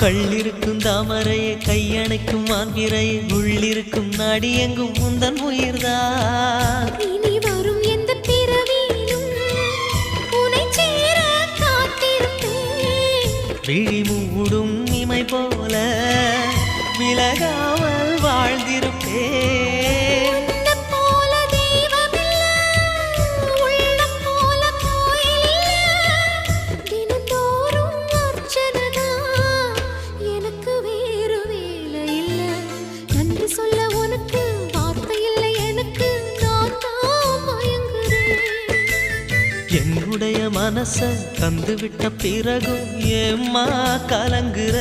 கள்ளிருக்கும் தாமரையே கையணைக்கும் மாந்திரையே உள்ளிருக்கும் நாடி எங்கும் முந்தன் உயிர்தான் இனி வரும் எந்த பிறவியிலும் உனை சேர காத்திருப்பேன் விழி மூடும் இமை போல விலகாமல் வாழ்ந்திருப்பேன் உன்னைப் போல தெய்வமில்லை, உள்ளம் போல கோயிலில்லை. தினந்தோறும் அர்ச்சனைதான், எனக்கு வேறு வேலை இல்லை. நன்றி சொல்ல உனக்கு வார்த்தை இல்லை எனக்கு, நான் தான் மயங்குறேன். என்னுடைய மனச தந்துவிட்ட பிறகும் ஏம்மா கலங்குற